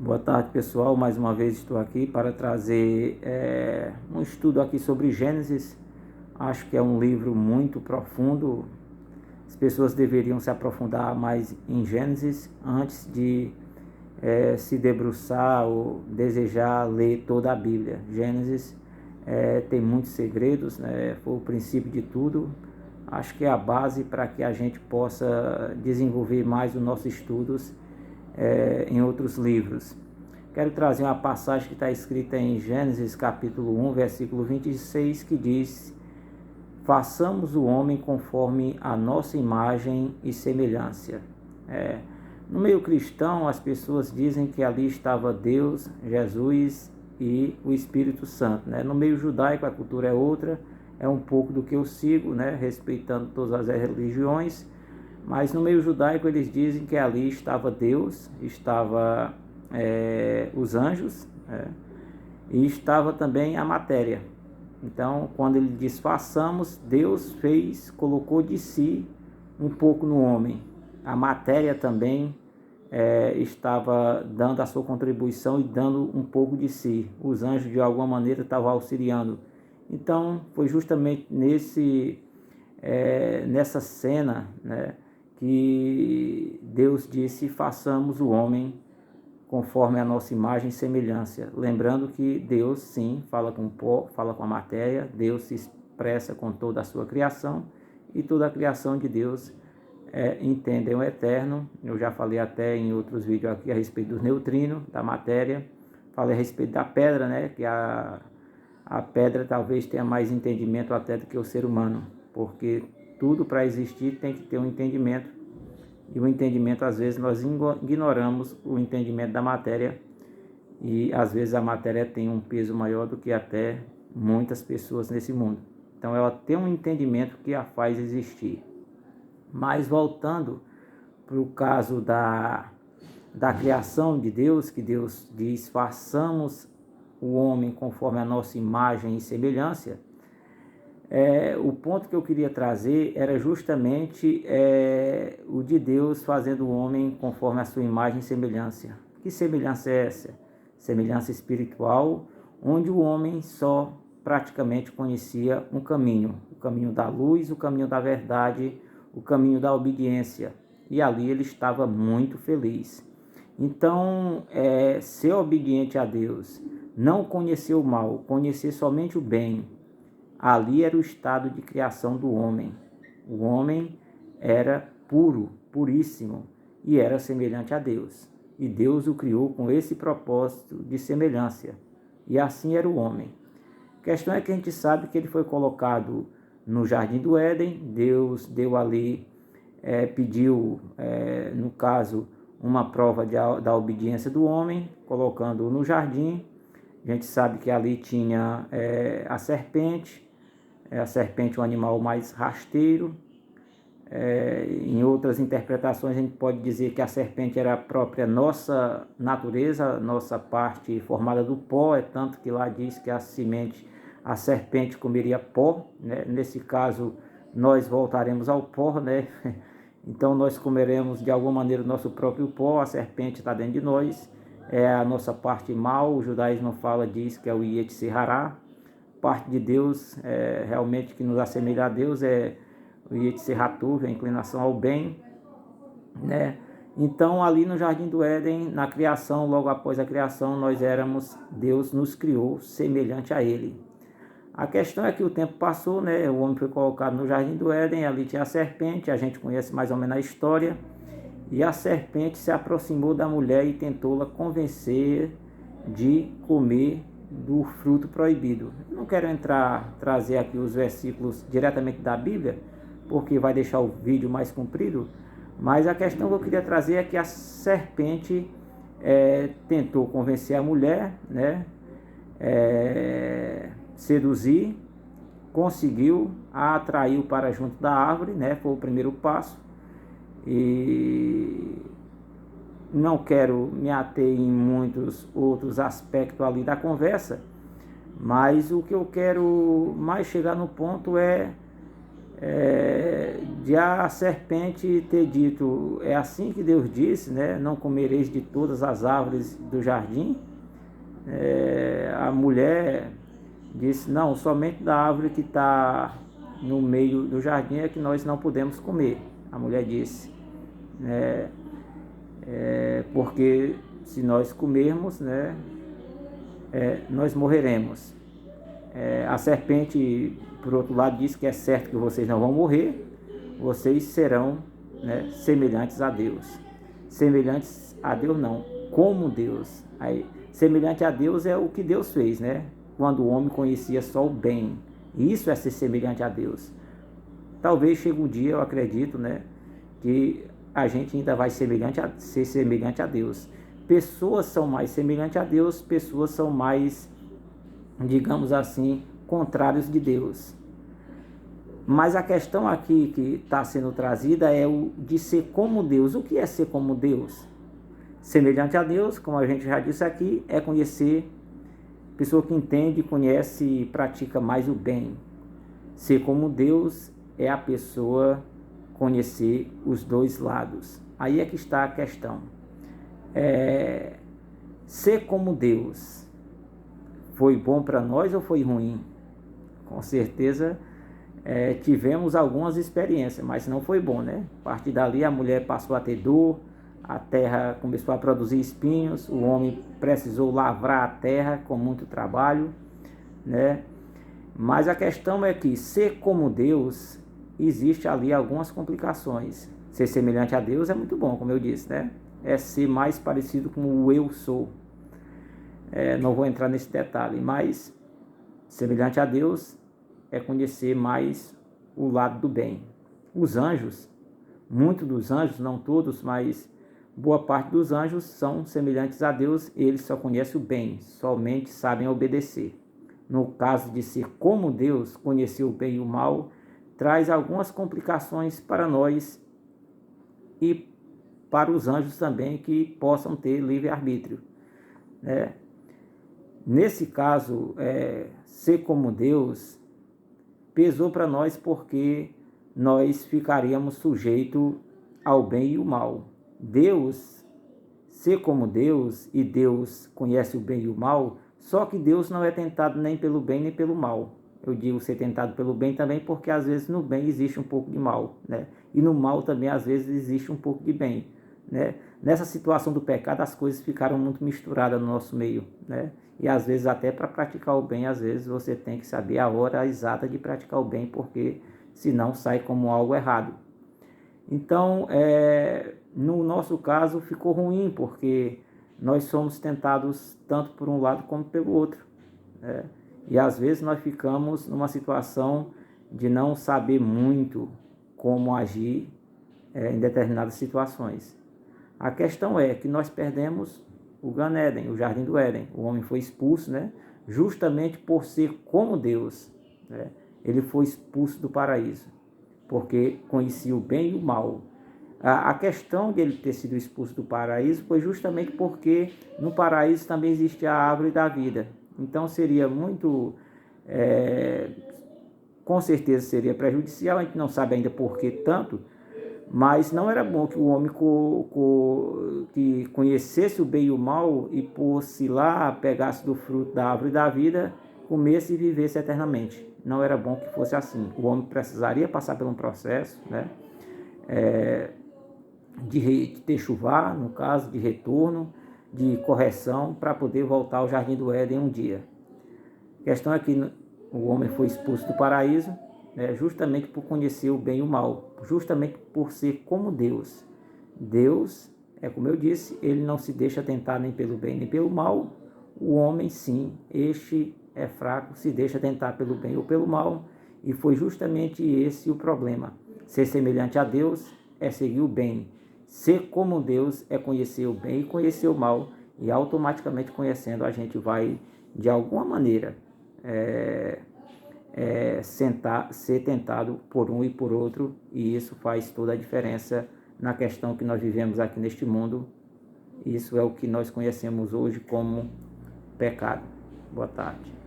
Boa tarde, pessoal. Mais uma vez estou aqui para trazer um estudo aqui sobre Gênesis. Acho que é um livro muito profundo. As pessoas deveriam se aprofundar mais em Gênesis antes de se debruçar ou desejar ler toda a Bíblia. Gênesis tem muitos segredos, né? Foi o princípio de tudo. Acho que é a base para que a gente possa desenvolver mais os nossos estudos em outros livros. Quero trazer uma passagem que está escrita em Gênesis capítulo 1, versículo 26, que diz: façamos o homem conforme a nossa imagem e semelhança. No meio cristão, as pessoas dizem que ali estava Deus, Jesus e o Espírito Santo. No meio judaico, a cultura é outra, é um pouco do que eu sigo, respeitando todas as religiões. Mas no meio judaico eles dizem que ali estava Deus, estava os anjos, e estava também a matéria. Então, quando ele diz façamos, Deus colocou de si um pouco no homem. A matéria também estava dando a sua contribuição e dando um pouco de si. Os anjos, de alguma maneira, estavam auxiliando. Então, foi justamente nessa cena, que Deus disse: façamos o homem conforme a nossa imagem e semelhança. Lembrando que Deus, sim, fala com o pó, fala com a matéria. Deus se expressa com toda a sua criação, e toda a criação de Deus entende o eterno. Eu já falei até em outros vídeos aqui a respeito dos neutrinos, da matéria. Falei a respeito da pedra, que a pedra talvez tenha mais entendimento até do que o ser humano, porque tudo para existir tem que ter um entendimento, e o entendimento, às vezes, nós ignoramos o entendimento da matéria, e às vezes a matéria tem um peso maior do que até muitas pessoas nesse mundo. Então ela tem um entendimento que a faz existir. Mas voltando para o caso da criação de Deus, que Deus diz: façamos o homem conforme a nossa imagem e semelhança. O ponto que eu queria trazer era justamente o de Deus fazendo o homem conforme a sua imagem e semelhança. Que semelhança é essa? Semelhança espiritual, onde o homem só praticamente conhecia um caminho: o caminho da luz, o caminho da verdade, o caminho da obediência. E ali ele estava muito feliz. Então, ser obediente a Deus, não conhecer o mal, conhecer somente o bem, ali era o estado de criação do homem. O homem era puro, puríssimo, e era semelhante a Deus. E Deus o criou com esse propósito de semelhança. E assim era o homem. A questão é que a gente sabe que ele foi colocado no Jardim do Éden. Deus deu ali, pediu, no caso, uma prova da obediência do homem, colocando-o no jardim. A gente sabe que ali tinha a serpente. A serpente é um animal mais rasteiro. Em outras interpretações, a gente pode dizer que a serpente era a própria nossa natureza, nossa parte formada do pó. Tanto que lá diz que a serpente comeria pó. Nesse caso, nós voltaremos ao pó. Então, nós comeremos de alguma maneira o nosso próprio pó. A serpente está dentro de nós. É a nossa parte mal. O judaísmo diz que é o Yetzer Hará. Parte de Deus, realmente que nos assemelha a Deus, é o Yetzer Hatuv, a inclinação ao bem. Então, ali no Jardim do Éden, na criação, logo após a criação, Deus nos criou semelhante a Ele. A questão é que o tempo passou, o homem foi colocado no Jardim do Éden, ali tinha a serpente. A gente conhece mais ou menos a história. E a serpente se aproximou da mulher e tentou-la convencer de comer do fruto proibido. Não quero trazer aqui os versículos diretamente da Bíblia, porque vai deixar o vídeo mais comprido, mas a questão que eu queria trazer é que a serpente tentou convencer a mulher, seduzir, conseguiu, a atraiu para junto da árvore, foi o primeiro passo. E não quero me ater em muitos outros aspectos ali da conversa, mas o que eu quero mais chegar no ponto é de a serpente ter dito, é assim que Deus disse, né? Não comereis de todas as árvores do jardim. A mulher disse, não, somente da árvore que está no meio do jardim é que nós não podemos comer. A mulher disse, porque se nós comermos, né, nós morreremos. A serpente, por outro lado, disse que é certo que vocês não vão morrer, vocês serão, né, semelhantes a Deus. Semelhantes a Deus não, como Deus. Aí, semelhante a Deus é o que Deus fez, né? Quando o homem conhecia só o bem. Isso é ser semelhante a Deus. Talvez chegue um dia, eu acredito, né, que a gente ainda vai ser semelhante a Deus. Pessoas são mais semelhantes a Deus, pessoas são mais, digamos assim, contrários de Deus. Mas a questão aqui que está sendo trazida é o de ser como Deus. O que é ser como Deus? Semelhante a Deus, como a gente já disse aqui, é conhecer, pessoa que entende, conhece e pratica mais o bem. Ser como Deus é a pessoa conhecer os dois lados. Aí é que está a questão. Ser como Deus foi bom para nós ou foi ruim? Com certeza tivemos algumas experiências, mas não foi bom, né? A partir dali a mulher passou a ter dor, a terra começou a produzir espinhos, o homem precisou lavrar a terra com muito trabalho, né? Mas a questão é que ser como Deus, existe ali algumas complicações. Ser semelhante a Deus é muito bom, como eu disse, né? É ser mais parecido com o eu sou. Não vou entrar nesse detalhe, mas semelhante a Deus é conhecer mais o lado do bem. Os anjos, muitos dos anjos, não todos, mas boa parte dos anjos são semelhantes a Deus, eles só conhecem o bem, somente sabem obedecer. No caso de ser como Deus, conhecer o bem e o mal, traz algumas complicações para nós e para os anjos também, que possam ter livre-arbítrio, né? Nesse caso, ser como Deus pesou para nós porque nós ficaríamos sujeitos ao bem e o mal. Deus, ser como Deus, e Deus conhece o bem e o mal, só que Deus não é tentado nem pelo bem nem pelo mal. Eu digo ser tentado pelo bem também porque às vezes no bem existe um pouco de mal, né? E no mal também às vezes existe um pouco de bem, né? Nessa situação do pecado as coisas ficaram muito misturadas no nosso meio, né? E às vezes até para praticar o bem, às vezes você tem que saber a hora exata de praticar o bem, porque senão sai como algo errado. Então, no nosso caso ficou ruim, porque nós somos tentados tanto por um lado como pelo outro, né? E às vezes nós ficamos numa situação de não saber muito como agir em determinadas situações. A questão é que nós perdemos o Gan Eden, o Jardim do Éden. O homem foi expulso, né? Justamente por ser como Deus, né? Ele foi expulso do paraíso, porque conhecia o bem e o mal. A questão de ele ter sido expulso do paraíso foi justamente porque no paraíso também existe a árvore da vida. Então seria muito, com certeza seria prejudicial, a gente não sabe ainda por que tanto, mas não era bom que o homem que conhecesse o bem e o mal e fosse lá, pegasse do fruto da árvore da vida, comesse e vivesse eternamente. Não era bom que fosse assim. O homem precisaria passar por um processo, né, de techuvá, no caso, de retorno, de correção, para poder voltar ao Jardim do Éden um dia. A questão é que o homem foi expulso do paraíso, justamente por conhecer o bem e o mal, justamente por ser como Deus. Deus, como eu disse, ele não se deixa tentar nem pelo bem nem pelo mal. O homem, sim, este é fraco, se deixa tentar pelo bem ou pelo mal, e foi justamente esse o problema. Ser semelhante a Deus é seguir o bem. Ser como Deus é conhecer o bem e conhecer o mal, e automaticamente conhecendo a gente vai, de alguma maneira, ser tentado por um e por outro, e isso faz toda a diferença na questão que nós vivemos aqui neste mundo. Isso é o que nós conhecemos hoje como pecado. Boa tarde.